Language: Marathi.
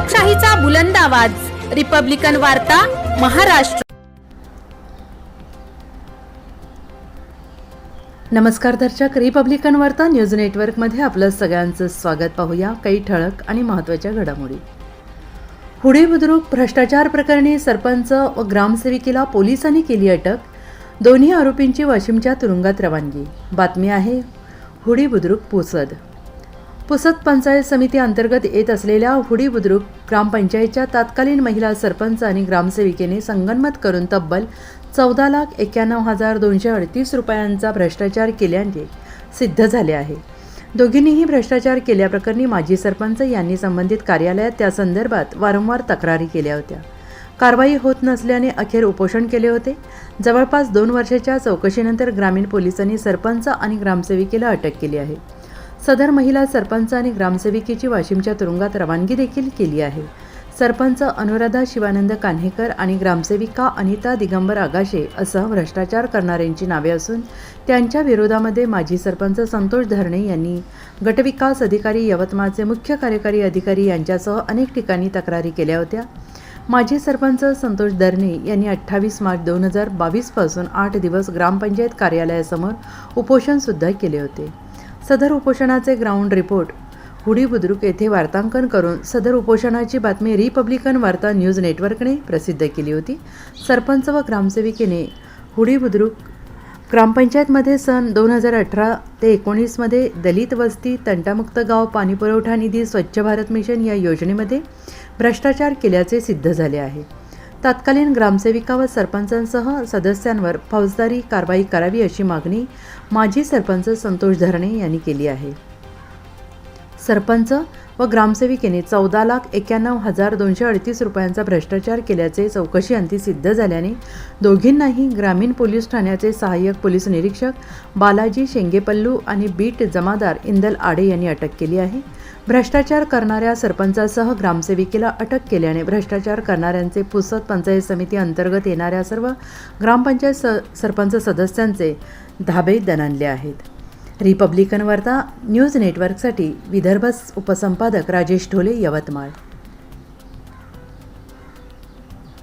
लोकशाहीचा बुलंद आवाज, रिपब्लिकन वार्ता, महाराष्ट्र। नमस्कार दर्शक, रिपब्लिकन वार्ता न्यूज नेटवर्कमध्ये आपलं सगळ्यांचं स्वागत। पाहूया काही ठळक आणि महत्त्वाच्या घडामोडी। हुडी बुद्रुक भ्रष्टाचार प्रकरणी सरपंच व ग्रामसेविकेला पोलिसांनी केली अटक। दोन्ही आरोपींची वाशिमच्या तुरुंगात रवानगी। बातमी आहे हुडी बुद्रुक पुसद पंचायत समिती अंतर्गत येत असलेल्या हुडी बुद्रुक ग्रामपंचायतच्या तत्कालीन महिला सरपंच आणि ग्रामसेविकेने संगनमत करून तब्बल 14,91,238 रुपयांचा भ्रष्टाचार केल्याचे सिद्ध झाले आहे। दोघींनीही भ्रष्टाचार केल्याप्रकरणी माजी सरपंच यांनी संबंधित कार्यालयात त्या संदर्भात वारंवार तक्रारी केल्या होत्या। कारवाई होत नसल्याने अखेर उपोषण केले होते। जवळपास 2 वर्षाच्या चौकशीनंतर ग्रामीण पोलिसांनी सरपंच आणि ग्रामसेविकेला अटक केली आहे। सदर महिला सरपंच आणि ग्रामसेविकेची वाशिमच्या तुरुंगात रवानगी देखील केली आहे। सरपंच अनुराधा शिवानंद कान्हेकर आणि ग्रामसेविका अनिता दिगंबर आगाशे असं भ्रष्टाचार करणाऱ्यांची नावे असून त्यांच्या विरोधामध्ये माजी सरपंच संतोष धरणे यांनी गटविकास अधिकारी, यवतमाळचे मुख्य कार्यकारी अधिकारी यांच्यासह अनेक ठिकाणी तक्रारी केल्या होत्या। माजी सरपंच संतोष धरणे यांनी 28 मार्च 2022 पासून 8 दिवस ग्रामपंचायत कार्यालयासमोर उपोषण सुद्धा केले होते। सदर उपोषणाचे ग्राउंड रिपोर्ट हुडी बुद्रुक येथे वार्तांकन करून सदर उपोषणाची बातमी रिपब्लिकन वार्ता न्यूज नेटवर्कने प्रसिद्ध केली होती। सरपंच व ग्रामसेविकेने हुडी बुद्रुक ग्रामपंचायतमध्ये सन 2018 ते 19 मध्ये दलित वस्ती, तंटामुक्त गाव, पाणीपुरवठा निधी, स्वच्छ भारत मिशन या योजनेमध्ये भ्रष्टाचार केल्याचे सिद्ध झाले आहे। तत्कालीन ग्रामसेविका व सरपंचांसह सदस्यांवर फौजदारी कारवाई करावी अशी मागणी माजी सरपंच संतोष धरणे यांनी केली आहे। सरपंच व ग्रामसेविकेने 14,91,238 रुपयांचा भ्रष्टाचार केल्याचे चौकशीअंती सिद्ध झाल्याने दोघींनाही ग्रामीण पोलीस ठाण्याचे सहाय्यक पोलीस निरीक्षक बालाजी शेंगेपल्लू आणि बीट जमादार इंदल आडे यांनी अटक केली आहे। भ्रष्टाचार करणाऱ्या सरपंचासह ग्रामसेविकेला अटक केल्याने भ्रष्टाचार करणाऱ्यांचे पुसद पंचायत समिती अंतर्गत येणाऱ्या सर्व ग्रामपंचायत सरपंच सदस्यांचे धाबे दणाणले आहेत। रिपब्लिकन वार्ता न्यूज नेटवर्कसाठी विदर्भ उपसंपादक राजेश ढोले, यवतमाळ।